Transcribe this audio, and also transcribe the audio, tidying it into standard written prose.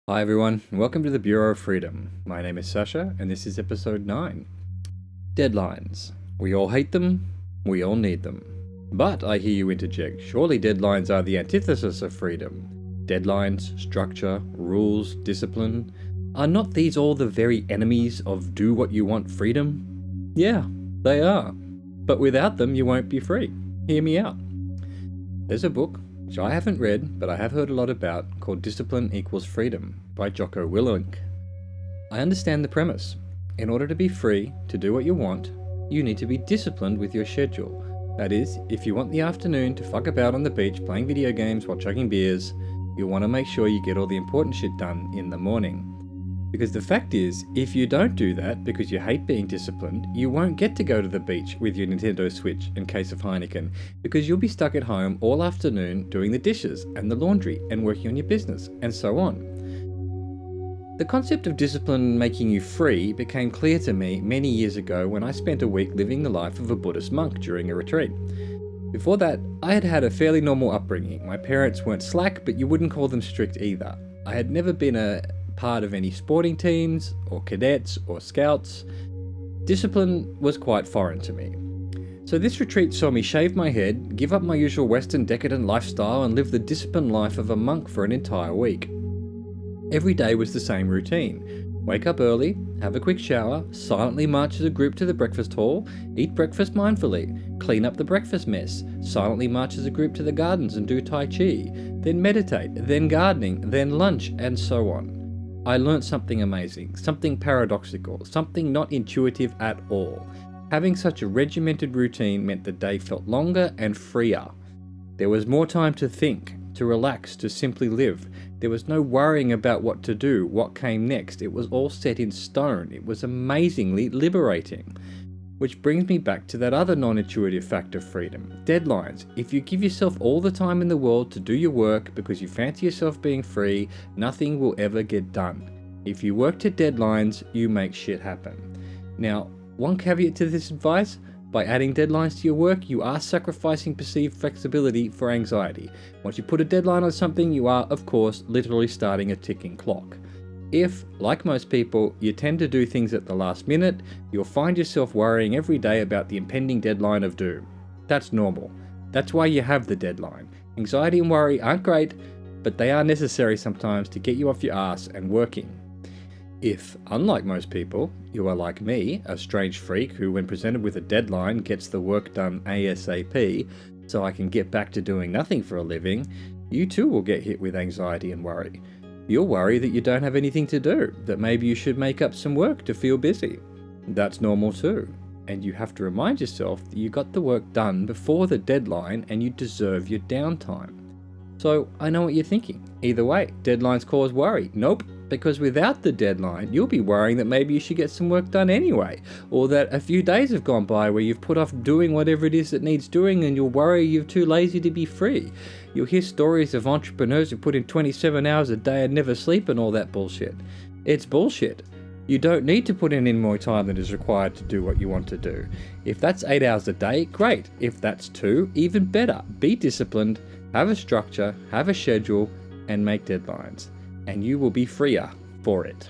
Hi everyone, and welcome to the Bureau of Freedom. My name is Sasha, and this is episode 9. Deadlines. We all hate them, we all need them. But I hear you interject, surely deadlines are the antithesis of freedom. Deadlines, structure, rules, discipline. Are not these all the very enemies of do what you want freedom? Yeah, they are. But without them, you won't be free. Hear me out. There's a book, which I haven't read, but I have heard a lot about, called Discipline Equals Freedom by Jocko Willink. I understand the premise. In order to be free, to do what you want, you need to be disciplined with your schedule. That is, if you want the afternoon to fuck about on the beach playing video games while chugging beers, you'll want to make sure you get all the important shit done in the morning. Because the fact is, if you don't do that because you hate being disciplined, you won't get to go to the beach with your Nintendo Switch and case of Heineken, because you'll be stuck at home all afternoon doing the dishes and the laundry and working on your business, and so on. The concept of discipline making you free became clear to me many years ago when I spent a week living the life of a Buddhist monk during a retreat. Before that, I had had a fairly normal upbringing. My parents weren't slack, but you wouldn't call them strict either. I had never been a part of any sporting teams or cadets or scouts. Discipline was quite foreign to me. So this retreat saw me shave my head, give up my usual Western decadent lifestyle and live the disciplined life of a monk for an entire week. Every day was the same routine. Wake up early, have a quick shower, silently march as a group to the breakfast hall, eat breakfast mindfully, clean up the breakfast mess, silently march as a group to the gardens and do Tai Chi, then meditate, then gardening, then lunch, and so on. I learnt something amazing, something paradoxical, something not intuitive at all. Having such a regimented routine meant the day felt longer and freer. There was more time to think, to relax, to simply live. There was no worrying about what to do, what came next. It was all set in stone. It was amazingly liberating. Which brings me back to that other non-intuitive fact of freedom. Deadlines. If you give yourself all the time in the world to do your work because you fancy yourself being free, nothing will ever get done. If you work to deadlines, you make shit happen. Now, one caveat to this advice, by adding deadlines to your work, you are sacrificing perceived flexibility for anxiety. Once you put a deadline on something, you are, of course, literally starting a ticking clock. If, like most people, you tend to do things at the last minute, you'll find yourself worrying every day about the impending deadline of doom. That's normal. That's why you have the deadline. Anxiety and worry aren't great, but they are necessary sometimes to get you off your ass and working. If, unlike most people, you are like me, a strange freak who, when presented with a deadline, gets the work done ASAP, so I can get back to doing nothing for a living, you too will get hit with anxiety and worry. You'll worry that you don't have anything to do, that maybe you should make up some work to feel busy. That's normal too. And you have to remind yourself that you got the work done before the deadline and you deserve your downtime. So I know what you're thinking. Either way, deadlines cause worry. Nope, because without the deadline, you'll be worrying that maybe you should get some work done anyway, or that a few days have gone by where you've put off doing whatever it is that needs doing and you'll worry you're too lazy to be free. You'll hear stories of entrepreneurs who put in 27 hours a day and never sleep and all that bullshit. It's bullshit. You don't need to put in more time than is required to do what you want to do. If that's 8 hours a day, great. If that's 2, even better. Be disciplined, have a structure, have a schedule, and make deadlines. And you will be freer for it.